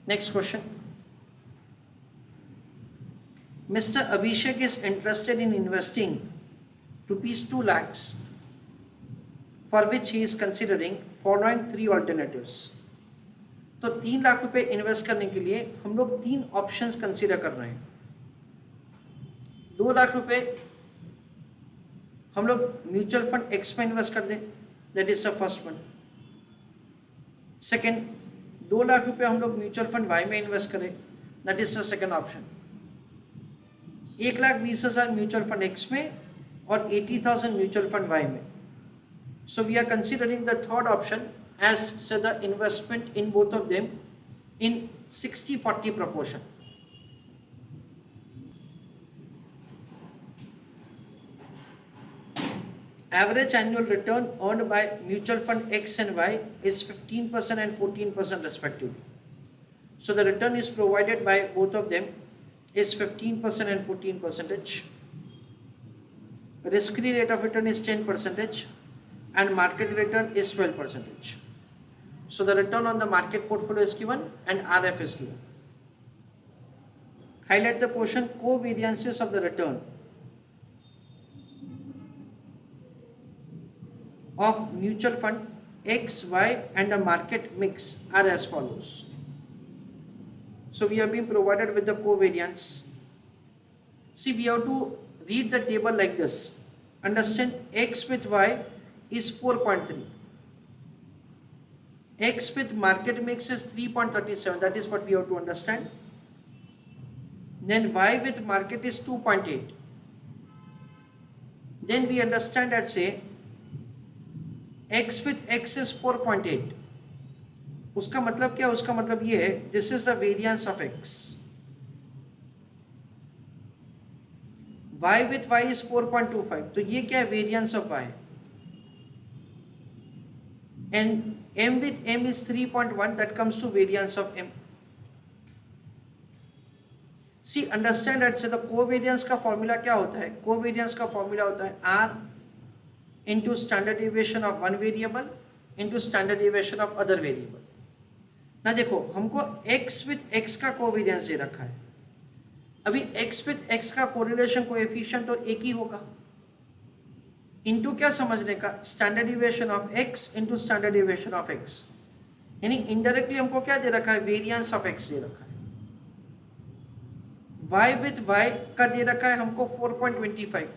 Next question. Mr. Abhishek is interested in investing rupees 2 lakhs, for which he is considering following 3 alternatives. तो 3 लाख रुपए invest करने के लिए हम लोग 3 ऑप्शंस कंसीडर कर रहे हैं. 2 लाख रुपए हम लोग म्यूचुअल फंड एक्स में इन्वेस्ट कर दें, that is the first one. Second, 2 lakh रुपए हम लोग म्यूचुअल फंड वाई में इन्वेस्ट करें, that is the second option. 1,20,000 mutual fund x में और 80,000 म्यूचुअल फंड वाई में. So we are considering the third option as say the investment in both of them in 60-40 proportion. Average annual return earned by mutual fund X and Y is 15% and 14% respectively. So the return is provided by both of them is 15% and 14%. Risk-free rate of return is 10%. And market return is 12%. So the return on the market portfolio is given and RF is given. Highlight the portion covariances of the return of mutual fund X, Y and the market mix are as follows. So we have been provided with the covariance. See, we have to read the table like this. Understand, X with Y is 4.3. X with market mix is 3.37. That is what we have to understand. Then Y with market is 2.8. Then we understand that say X with X is 4.8. उसका मतलब क्या? उसका मतलब ये है, this is the variance of X. Y with Y is 4.25. तो ये क्या है? Variance of Y. And M with M is 3.1. That comes to variance of M. See, understand that say the covariance का formula क्या होता है? Covariance का formula होता है R into standard deviation of one variable into standard deviation of other variable. ना देखो, हमको X with X का covariance दे रखा है. अभी X with X का correlation coefficient तो एक ही होगा. इनटू क्या समझने का? Standard deviation of x into standard deviation of x. यानी इनडायरेक्टली हमको क्या दे रखा है? वेरिएंस ऑफ एक्स दे रखा है. वाई विथ वाई का दे रखा है हमको 4.25.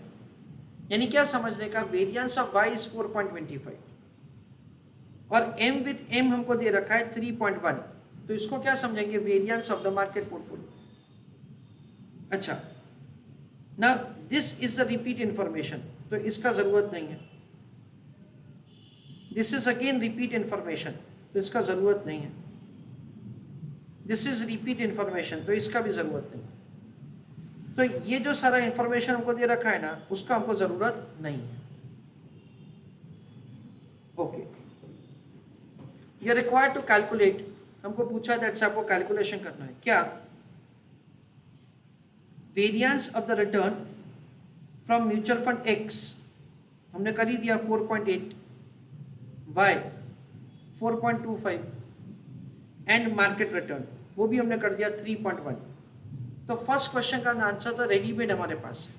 यानी क्या समझने का? Variance of Y is 4.25. और एम विथ एम हमको दे रखा है 3.1. तो इसको क्या समझेंगे? Variance of the market portfolio. अच्छा, now this is the repeat information, तो इसका जरूरत नहीं है. This is again repeat information, तो इसका जरूरत नहीं है. दिस इज रिपीट इंफॉर्मेशन, तो इसका भी जरूरत नहीं. तो ये जो सारा इंफॉर्मेशन हमको दे रखा है ना, उसका हमको जरूरत नहीं है. Okay, you are required to calculate. हमको पूछा है दैट्स आपको कैलकुलेशन करना है. क्या? Variance of the return from mutual fund X हमने कर ही दिया 4.8, वाई 4.25 एंड मार्केट रिटर्न वो भी हमने कर दिया 3.1. तो फर्स्ट क्वेश्चन का आंसर तो रेडीमेड हमारे पास है.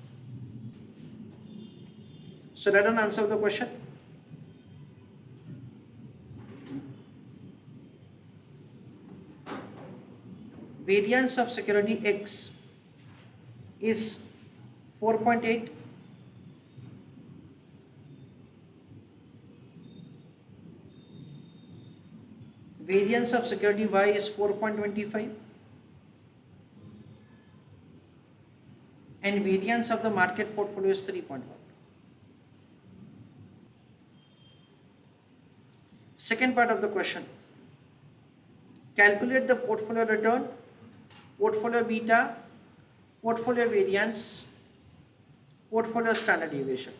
So let us answer the question. Variance of security x is 4.8. Variance of security Y is 4.25. And variance of the market portfolio is 3.1. Second part of the question. Calculate the portfolio return, portfolio beta, portfolio variance, portfolio standard deviation.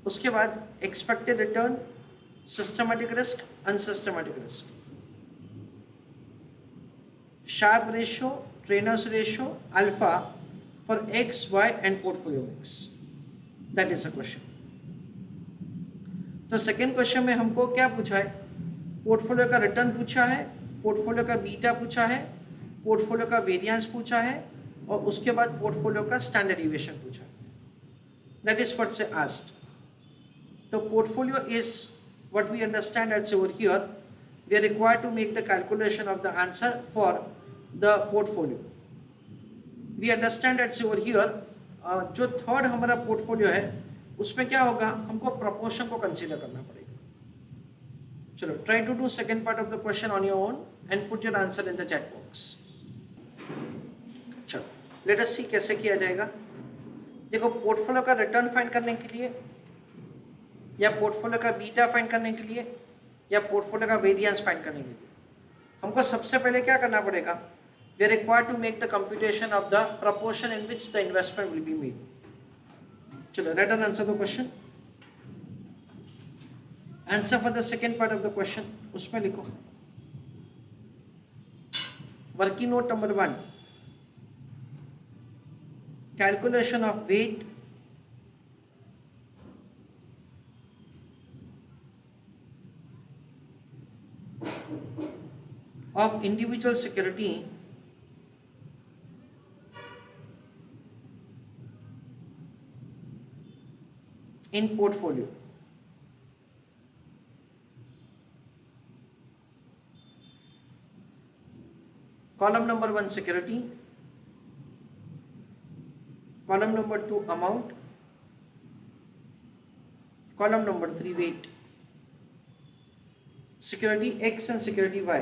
उसके बाद expected return, systematic risk, unsystematic risk, Sharpe ratio, Trainer's ratio, alpha for X, Y and portfolio mix. That is the question. तो second question में हमको क्या पूछा है? Portfolio का return पूछा है, पोर्टफोलियो का बीटा पूछा है, पोर्टफोलियो का वेरिएंस पूछा है और उसके बाद पोर्टफोलियो का स्टैंडर्ड डिविएशन पूछा है. That is what they asked. The portfolio is what we understand as over here. We are required to make the calculation of the answer for the portfolio. We understand as over here. जो third हमारा portfolio है उसमें क्या होगा, हमको proportion को consider करना पड़ेगा. चलो, try to do second part of the question on your own and put your answer in the chat box. चलो, लेट अस सी कैसे किया जाएगा. देखो, पोर्टफोलियो का रिटर्न फाइंड करने के लिए या पोर्टफोलियो का बीटा फाइंड करने के लिए या पोर्टफोलियो का वेरिएंस फाइंड करने के लिए हमको सबसे पहले क्या करना पड़ेगा. We are required to make the computation of the proportion in which the investment will be made. चलो, right and answer the question. Answer for the second part of the question उसमें लिखो. Working note number 1, calculation of weight of individual security in portfolio. Column number 1 security, column number 2 amount, column number 3 weight. Security X and security Y.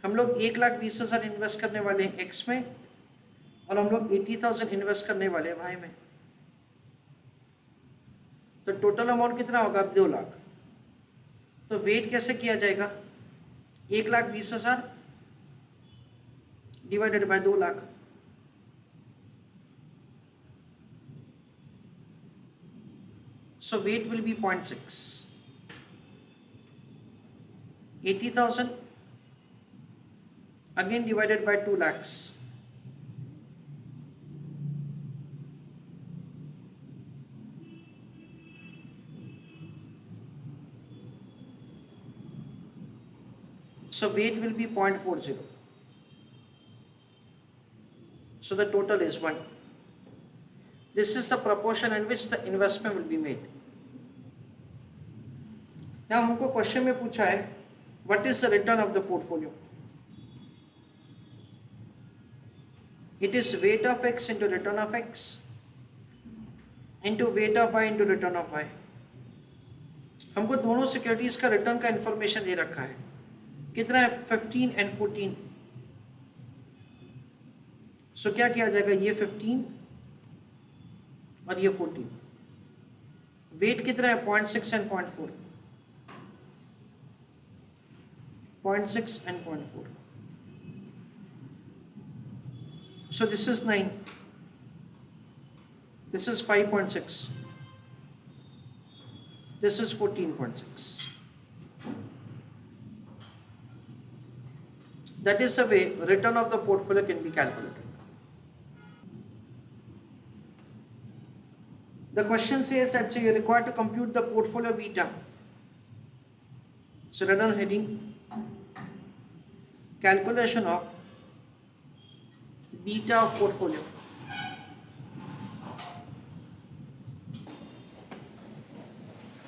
हम लोग 1,20,000 invest करने वाले हैं x में और हम लोग 80,000 इन्वेस्ट करने वाले हैं वाई में. तो टोटल अमाउंट कितना होगा, 2 लाख. तो वेट कैसे किया जाएगा, 1,20,000 divided by 2 lakh. So weight will be 0.6. 80,000 again divided by 2 lakhs. So weight will be 0.40. So the total is 1. This is the proportion in which the investment will be made. Now हमको question में पूछा है what is the return of the portfolio. It is weight of x into return of x into weight of y into return of y. हमको दोनों securities का return का information दे रखा है. कितना है, 15 एंड 14. सो क्या किया जाएगा, ये 15 और ये 14. वेट कितना है, 0.6 and 0.4. 0.6 and 0.4. So this is 9. This is 5.6. This is 14.6. That is the way return of the portfolio can be calculated. The question says that you are required to compute the portfolio beta. So run on heading calculation of beta of portfolio.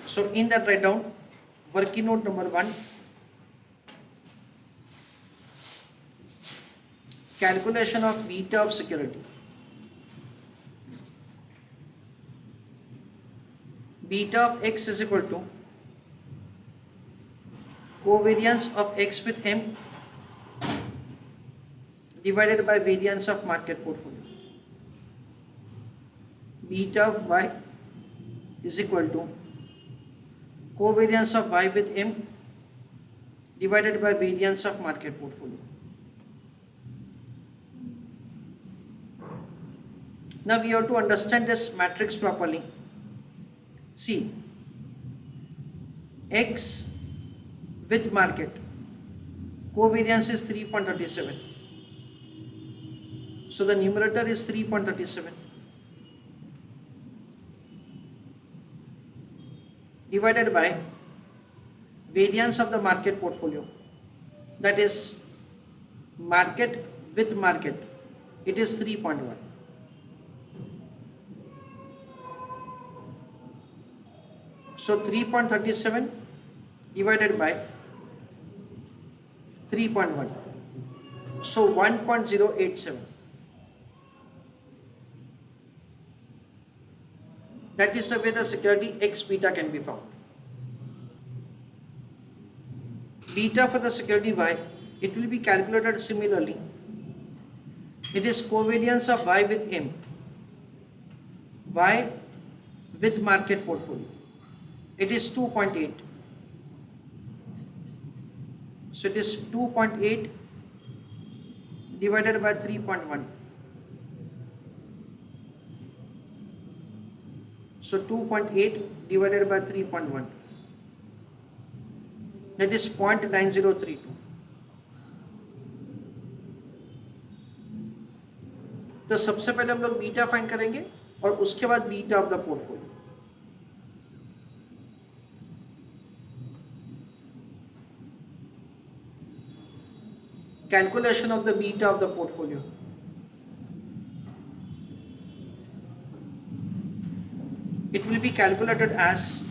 So in that, write down working note number 1, calculation of beta of security. Beta of x is equal to covariance of x with m divided by variance of market portfolio. Beta of y is equal to covariance of y with m divided by variance of market portfolio. Now we have to understand this matrix properly. See, x with market covariance is 3.37. So the numerator is 3.37 divided by variance of the market portfolio. that is market with market, it is 3.1. So 3.37 divided by 3.1, so 1.087. That is the way the security X beta can be found. Beta for the security Y, it will be calculated similarly. It is covariance of Y with M, Y with market portfolio. It is 2.8. So it is 2.8 divided by 3.1. So 2.8 divided by 3.1. That is 0.9032. तो सबसे पहले हम लोग beta find करेंगे और उसके बाद beta of the portfolio. Calculation of the beta of the portfolio. It will be calculated as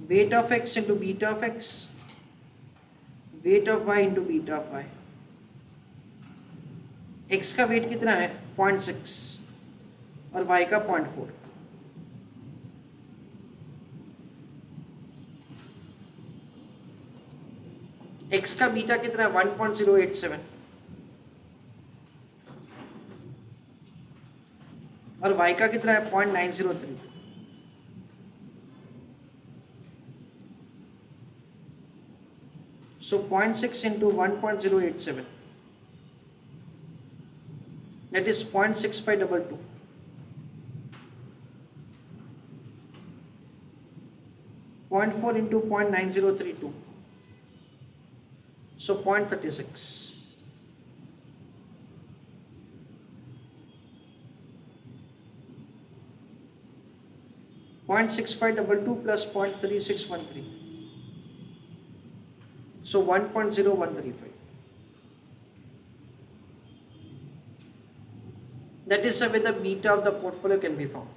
weight of x into beta of x, weight of y into beta of y. x का wait कितना है 0.6 और y का 0.4. x का beta कितना है 1.087 और y का कितना है 0.903. So 0.6 into 1.087, that is 0.6522. Point 4 into 0.9032, so 0.36. Point 6522 plus 0.3613, so 1.0135. That is the way the beta of the portfolio can be found.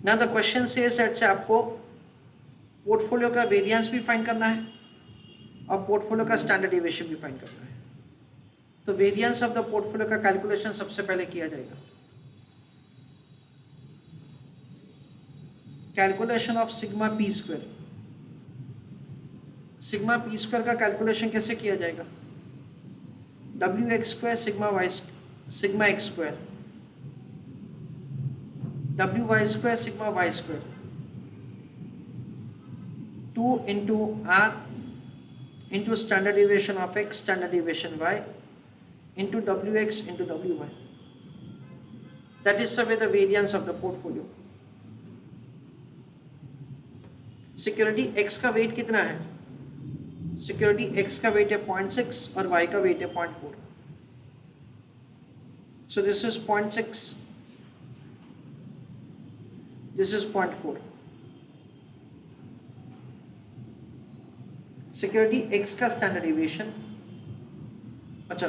Now the question says that आपको portfolio का variance भी find करना है और portfolio का standard deviation भी find करना है. तो वेरिएंस ऑफ द पोर्टफोलियो का कैलकुलेशन सबसे पहले किया जाएगा. Calculation of sigma P square. Sigma P square का कैलकुलेशन कैसे किया जाएगा? W X square sigma X square, W Y square sigma Y square, 2 into r into standard deviation of x standard deviation y into wx into wy. That is the way the variance of the portfolio. सिक्योरिटी x का wait कितना है? Security x का wait है 0.6 और y का wait है 0.4. So this is 0.6, this is 0.4. Security x का स्टैंडर्ड डेविएशन, अच्छा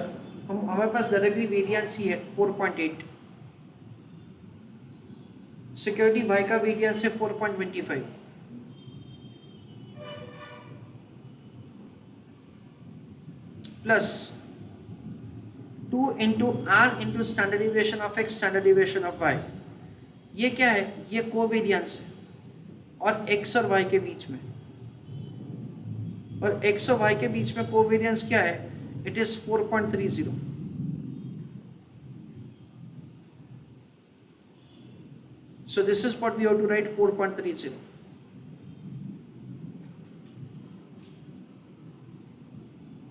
हमारे पास डायरेक्टली वेरिएंस ही है 4.8. सिक्योरिटी y का वेरिएंस है 4.25. Plus 2 into r into standard deviation of x standard deviation of y. ये क्या है? ये कोवेरिएंस है और x और y के बीच में, और x और y के बीच में कोवेरिएंस क्या है? It is 4.30. So this is what we have to write, 4.30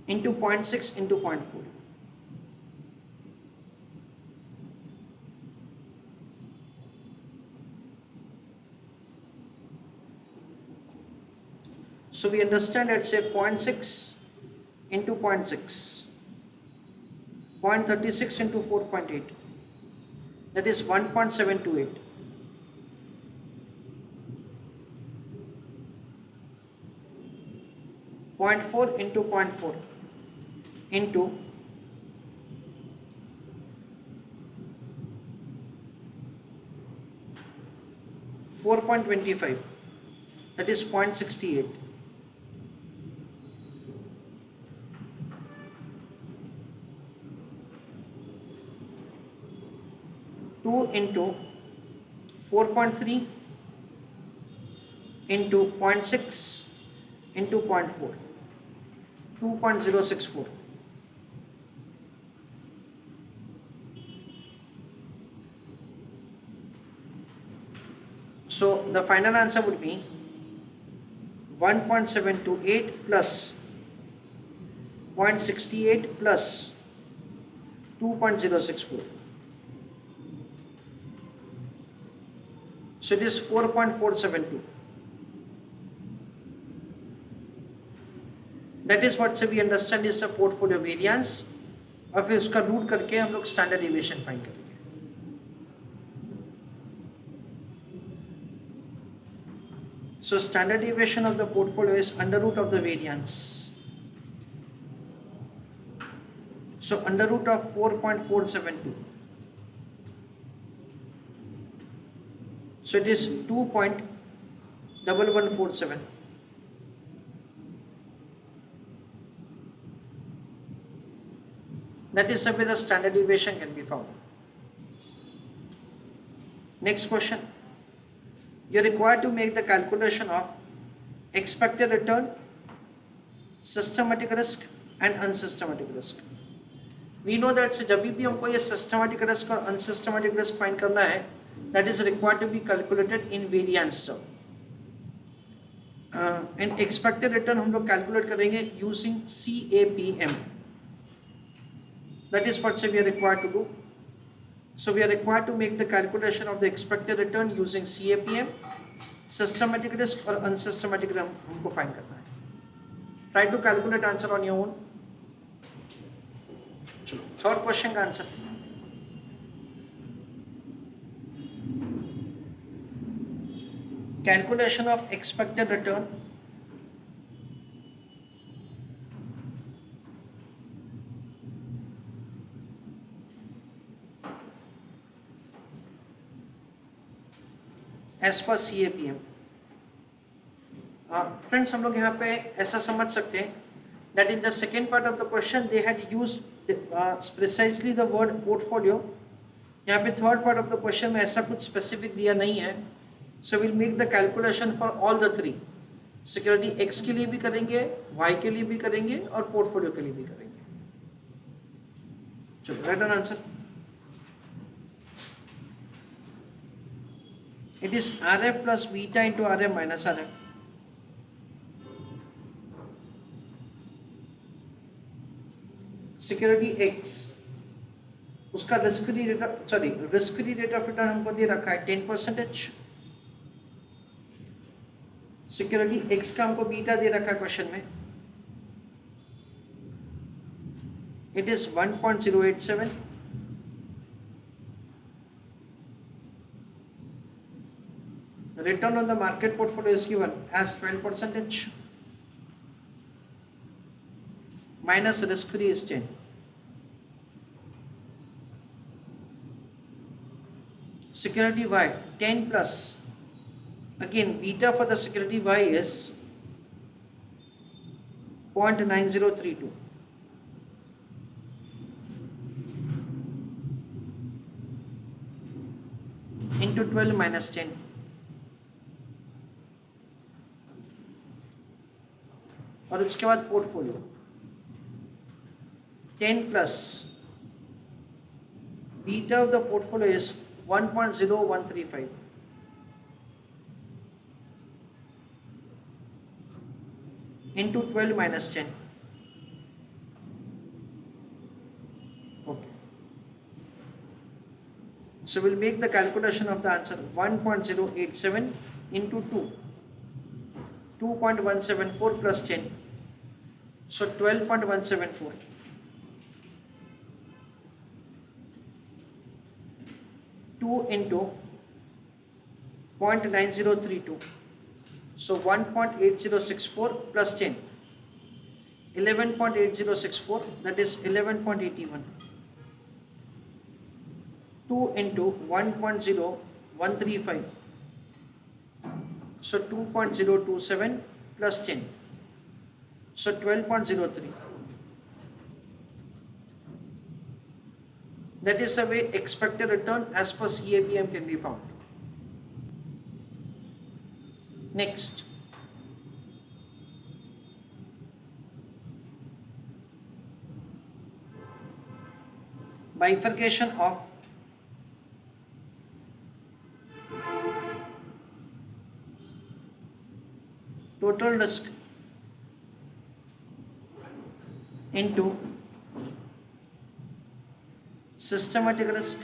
into 0.6 into 0.4. So we understand that say 0.6 into 0.6, 0.36 into 4.8, that is 1.728. 0.4 into 0.4 into 4.25, that is 0.68. 2 into 4.3 into 0.6 into 0.4, 2.064. So the final answer would be 1.728 plus 0.68 plus 2.064. So it is 4.472. That is what we understand is a portfolio variance, और फिर उसका root करके हम लोग standard deviation find करेंगे. So standard deviation of the portfolio is under root of the variance. So under root of 4.472. So it is 2.1147. That is the way the standard deviation can be found. Next question. You are required to make the calculation of expected return, systematic risk and unsystematic risk. We know that जब भी हमको ये systematic risk और unsystematic risk find करना है, that is required to be calculated in variance term. And expected return हम लोग calculate करेंगे using CAPM. That is what we are required to do. So we are required to make the calculation of the expected return using CAPM. Systematic risk or unsystematic risk हमको find करना है. Try to calculate answer on your own. चलो third question का answer. Calculation of expected return as per CAPM. Friends, हम लोग यहाँ पे ऐसा समझ सकते हैं that in the second part of the question they had used precisely the word portfolio. यहाँ पे third part of the question में ऐसा कुछ specific दिया नहीं है. So we'll make the calculation for all the three. Security X के लिए भी करेंगे, Y के लिए भी करेंगे और portfolio के लिए भी करेंगे. चलो write an answer. It is RF plus beta into RM minus RF. Security X, उसका risk free rate of return हमको दे रखा है 10%. Security X का हमको बीटा दे रखा है क्वेश्चन में. It is 1.087. Return on the market portfolio is given as 12%. Minus risk free is 10. Security Y 10 plus, again beta for the security Y is 0.9032. Into 12 minus 10. और उसके बाद portfolio 10 plus beta of the portfolio is 1.0135. Into 12 minus 10. Okay. So we'll make the calculation of the answer 1.087 into 2. 2.174 plus 10. So 12.174. 2 into 0.9032. So 1.8064 plus 10. 11.8064, that is 11.81. 2 into 1.0135, so 2.027 plus 10, so 12.03. That is the way expected return as per CAPM can be found. Next, bifurcation of total risk into systematic risk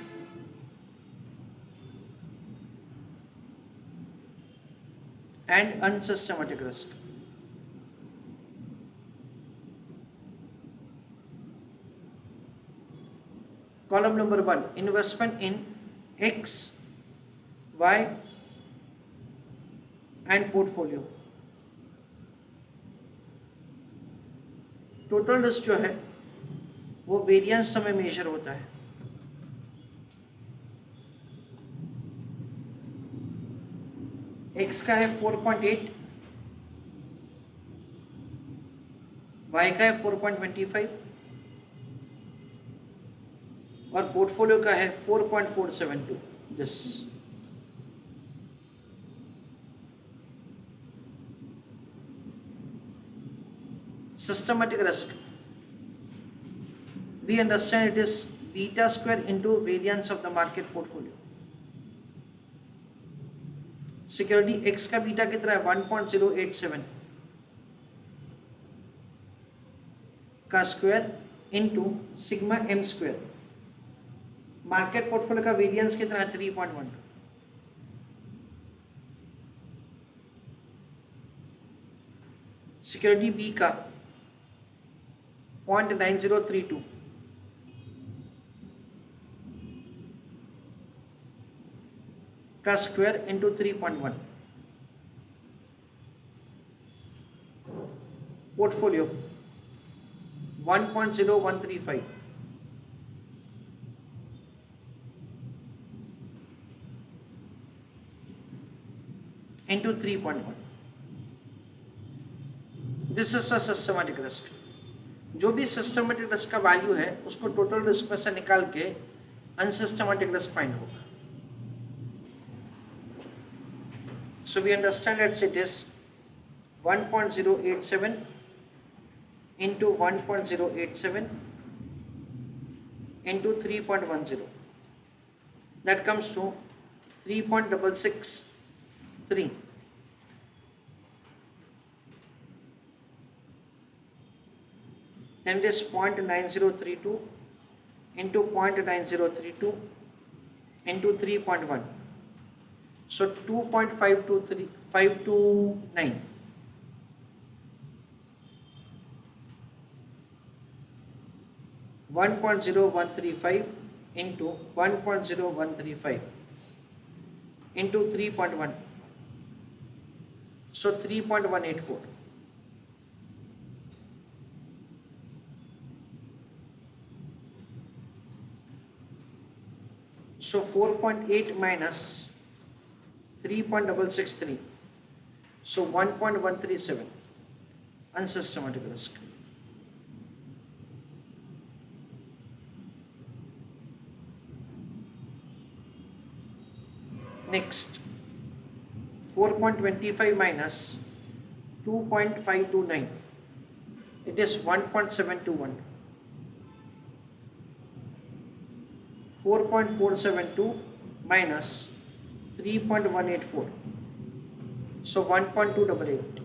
and unsystematic risk. Column number 1, investment in X, Y and portfolio. Total risk जो है वो variance समय major होता है. X का है 4.8, Y का है 4.25 और पोर्टफोलियो का है 4.472. This systematic risk, we understand it is beta square into variance of the market portfolio. सिक्योरिटी X का बीटा कितना है 1.087 का square into sigma M square. Market portfolio का वेरिएंस कितना है 3.1. सिक्योरिटी बी का 0.9032 का square into 3.1. Portfolio 1.0135 into 3.1. This is a systematic risk. जो भी सिस्टमैटिक रिस्क का वैल्यू है उसको टोटल रिस्क में से निकाल के अनसिस्टमैटिक रिस्क फाइंड होगा. So we understand that it is 1.087 into 1.087 into 3.10. That comes to 3.663. And it is 0.9032 into 0.9032 into 3.1. So 2.529. One point zero one three five into 1.0135 into 3.1. So 3.184. So 4.8 minus 3.663. So 1.137. Unsystematic risk. Next, 4.25 minus 2.529. It is 1.721. 4.472 minus 3.184. So 1.288.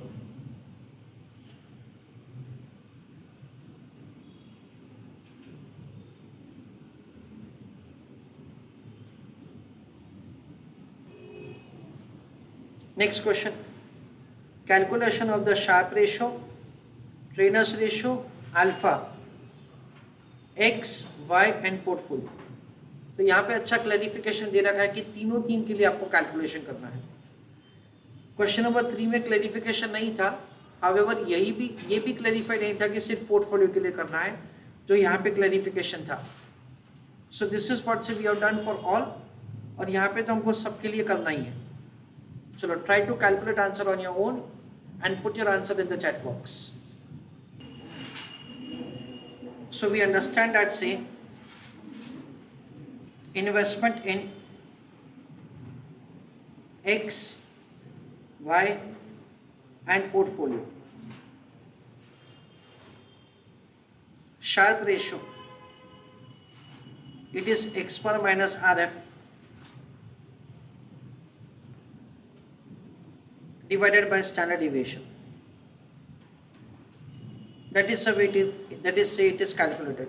Next question. Calculation of the Sharpe ratio, Trainer's ratio, alpha, X, Y and portfolio. तो यहाँ पे अच्छा clarification दे रखा है कि तीनों के लिए आपको कैलकुलेशन करना है. क्वेश्चन नंबर 3 में क्लैरिफिकेशन नहीं था, हाउएवर ये भी क्लैरिफाई नहीं था कि सिर्फ पोर्टफोलियो के लिए करना है, जो यहाँ पे क्लैरिफिकेशन था. So this is what we have done for all, और यहाँ पे तो हमको सबके लिए करना ही है. चलो, try to calculate answer on your own and put your answer in the chat box. So we understand that say investment in X, Y and portfolio. Sharpe ratio, it is X per minus RF divided by standard deviation. That is the way it is calculated.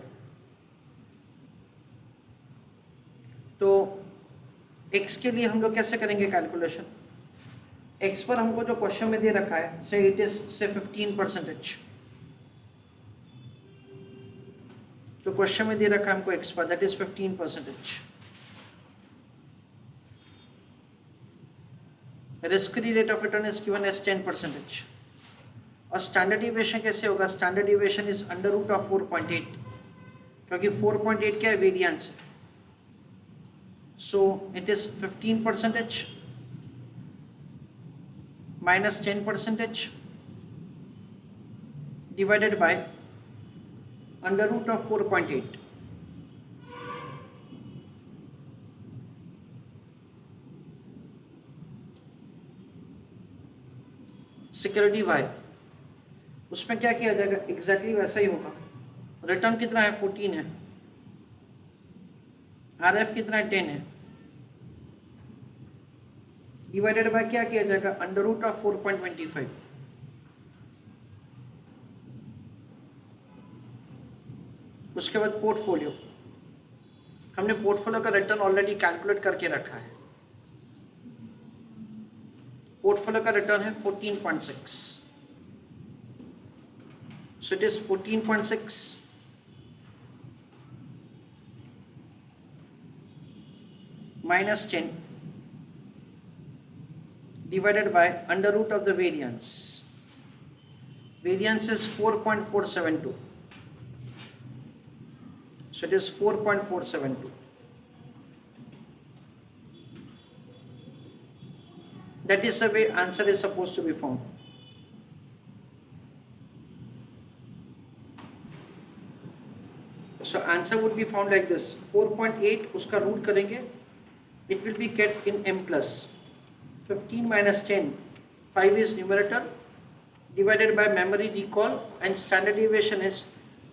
तो x के लिए हम लोग कैसे करेंगे calculation? x पर हमको जो क्वेश्चन में दे रखा है, से इट इज से 15%. जो क्वेश्चन में दे रखा है हमको x पर, that is 15%. Risk free rate of return is given as 10%. और स्टैंडर्ड डिविएशन कैसे होगा? Standard deviation is under root of 4.8, क्योंकि 4.8 क्या है? Variance. So it is 15% minus 10% divided by under root of 4.8. Security Y, उसमें क्या किया जाएगा? एग्जैक्टली वैसा ही होगा. रिटर्न कितना है? 14 है. RF कितना है? 10 है. डिवाइडेड बाय क्या किया जाएगा? Under root of 4.25. उसके बाद पोर्टफोलियो, हमने पोर्टफोलियो का रिटर्न ऑलरेडी कैलकुलेट करके रखा है. पोर्टफोलियो का रिटर्न है 14.6. So it is 14.6 minus 10 divided by under root of the variance. Variance is 4.472. So it is 4.472. That is the way answer is supposed to be found. So answer would be found like this. 4.8 उसका root करेंगे, it will be kept in m plus 15 minus 10, 5 is numerator, divided by memory recall, and standard deviation is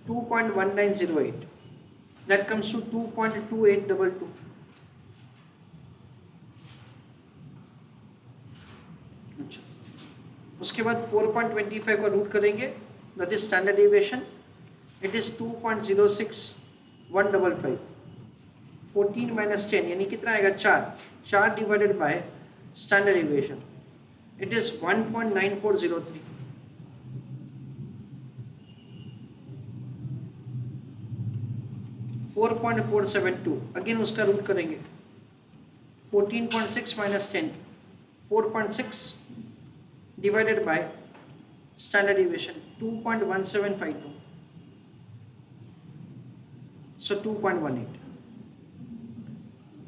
2.1908. That comes to 2.2822. उसके बाद 4.25 का root करेंगे, that is standard deviation, it is 2.06155. 14 minus 10 यानी कितना आएगा? 4 divided by standard deviation, it is 1.9403. $4.472. Again उसका root करेंगे. 14.6 minus 10, 4.6 divided by standard deviation 2.1752. So 2.18.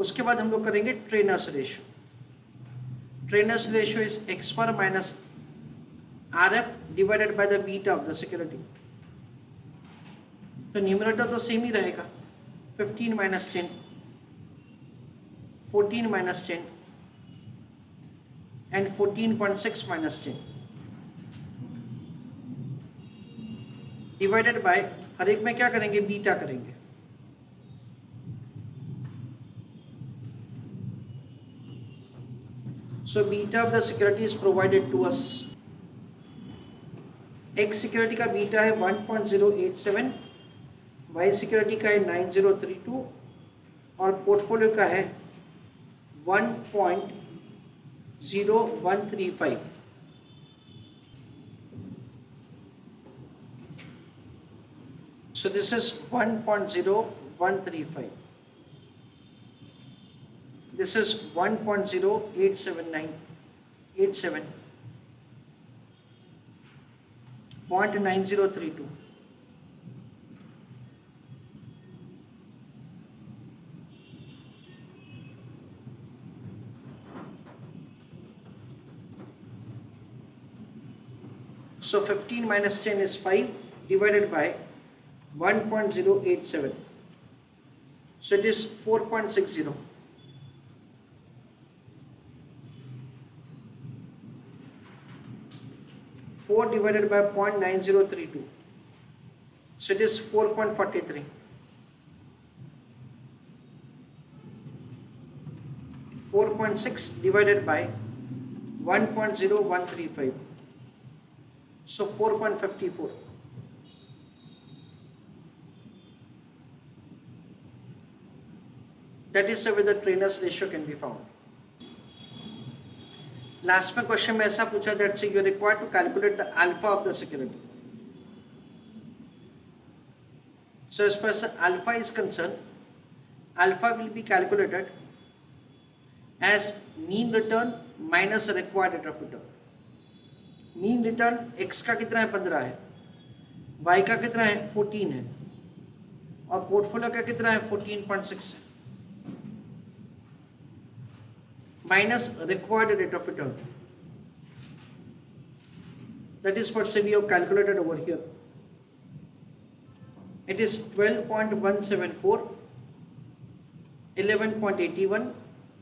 उसके बाद हम लोग करेंगे Treynor's ratio. Treynor's ratio is X पर minus RF divided by the beta of the security. तो न्यूमरेटर तो सेम ही रहेगा. 15 minus 10, 14 minus 10 and 14.6 minus 10 divided by, हर एक में क्या करेंगे? बीटा करेंगे. So beta of the security is provided to us. X security का बीटा है 1.087, Y security का है 9032 और पोर्टफोलियो का है 1.0135. So this is 1.0135. This is 1.087987. 0.9032. So 15 minus 10 is 5 divided by 1.087. So it is 4.60. 4 divided by 0.9032. So it is 4.43. 4.6 divided by 1.0135. So 4.54. That is where the trainer's ratio can be found. Last में question में ऐसा पूछा that you required to calculate the alpha of the security. So as far as alpha is concerned, alpha will be calculated as mean return minus required rate of return. Mean return x का कितना है 15 है, y का कितना है 14 है और portfolio का कितना है 14.6 है, minus required rate of return. That is what we have calculated over here. It is 12.174, 11.81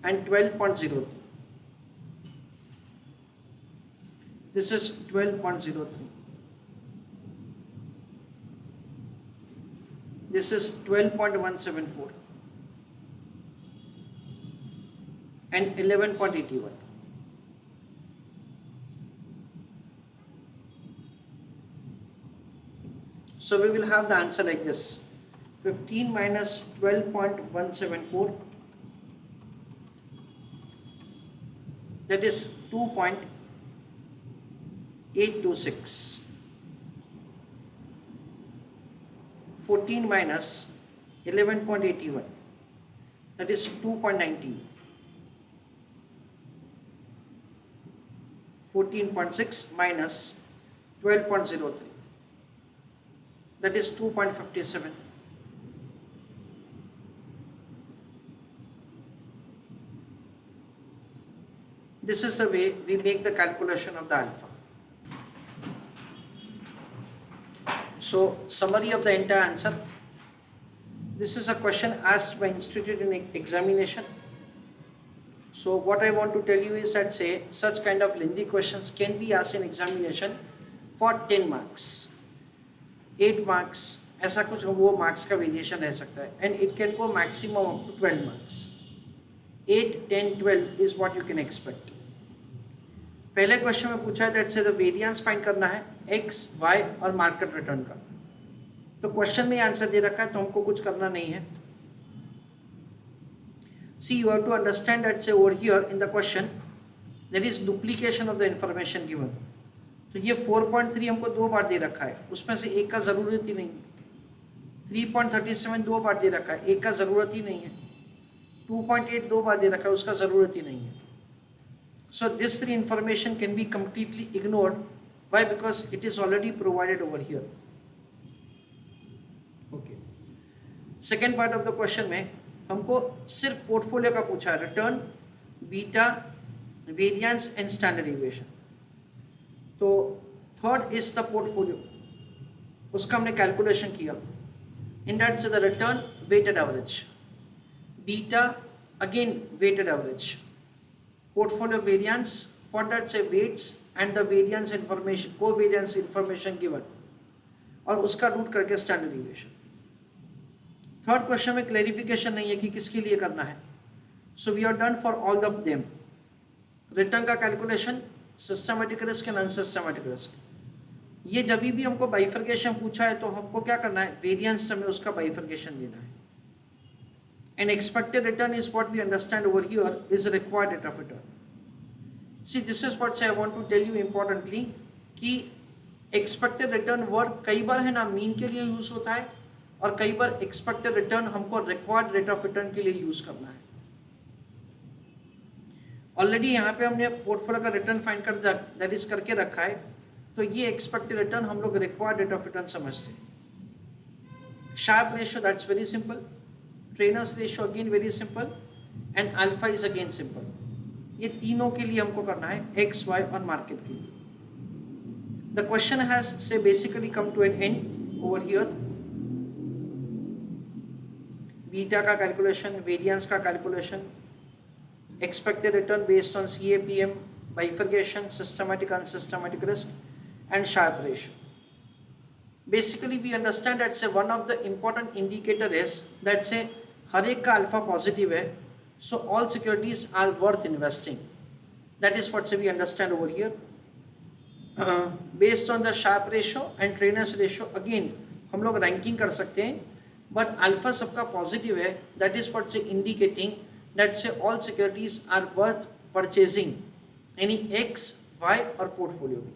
and 12.03. This is 12.03. This is 12.174 and 11.81. So we will have the answer like this: 15 minus 12.174, that is 2.826. 14 minus 11.81, that is 2.90. 14.6 minus 12.03, that is 2.57. This is the way we make the calculation of the alpha. So summary of the entire answer. This is a question asked by institute in examination. So what I want to tell you is that say such kind of lengthy questions can be asked in examination for 10 marks, 8 marks, ऐसा कुछ वो marks का variation रह सकता है, and it can go maximum up to 12 marks. 8, 10, 12 is what you can expect. पहले question में पूछा है से द वेरिएंस फाइंड करना है x, y और मार्केट रिटर्न का. तो क्वेश्चन में आंसर दे रखा है तो हमको कुछ करना नहीं है. See, you have to understand that say over here in the question there is duplication of the information given. तो ये 4.3 हमको 2 बार दे रखा है, उसमें से एक का ज़रूरत ही नहीं है. 3.37 2 बार दे रखा है, एक का ज़रूरत ही नहीं है. 2.8 2 बार दे रखा है, उसका ज़रूरत ही नहीं है. So this 3 information can be completely ignored. Why? Because it is already provided over here. Okay. Second part of the question में हमको सिर्फ पोर्टफोलियो का पूछा है, return, beta, variance and standard deviation. तो थर्ड इज द पोर्टफोलियो, उसका हमने calculation किया. In that say the return weighted average, beta again weighted average, portfolio variance for that say weights and the variance information, covariance information given, और उसका root करके standard deviation. Third question में clarification नहीं है कि किसके लिए करना है. So we are done for all of them. Return का calculation, systematic risk and unsystematic risk. ये जब भी हमको बाइफर्केशन पूछा है तो हमको क्या करना है, वेरिएंस में उसका बाइफर्केशन देना है. And expected return is what we understand over here is required rate of return. See this is what I want to tell you importantly कि एक्सपेक्टेड रिटर्न वर्ड कई बार है ना मीन के लिए यूज होता है और कई बार एक्सपेक्टेड रिटर्न हमको रिक्वायर्ड रेट ऑफ रिटर्न के लिए यूज करना है. ऑलरेडी यहाँ पे हमने पोर्टफोलियो का रिटर्न फाइंड कर दैट इज करके रखा है. तो ये एक्सपेक्टेड रिटर्न हम लोग रिक्वायर्ड रेट ऑफ रिटर्न समझते हैं. Sharpe ratio, that's very simple. Trainer's ratio again very simple, and alpha is again simple. ये तीनों के लिए हमको करना है x, y और मार्केट के लिए. The question has say basically come to an end over here. Beta का कैलकुलेशन, वेरिएंस का calculation, expected return based on CAPM, bifurcation, systematic unsystematic risk, and Sharpe ratio. Basically we understand that say one of the important indicator is that say हर एक का alpha positive है, so all securities are worth investing. That is what say we understand over here. Based on the Sharpe ratio and Trainer's ratio again हम लोग ranking कर सकते हैं, but alpha सबका positive है. That is what say indicating that say all securities are worth purchasing any X Y और portfolio में.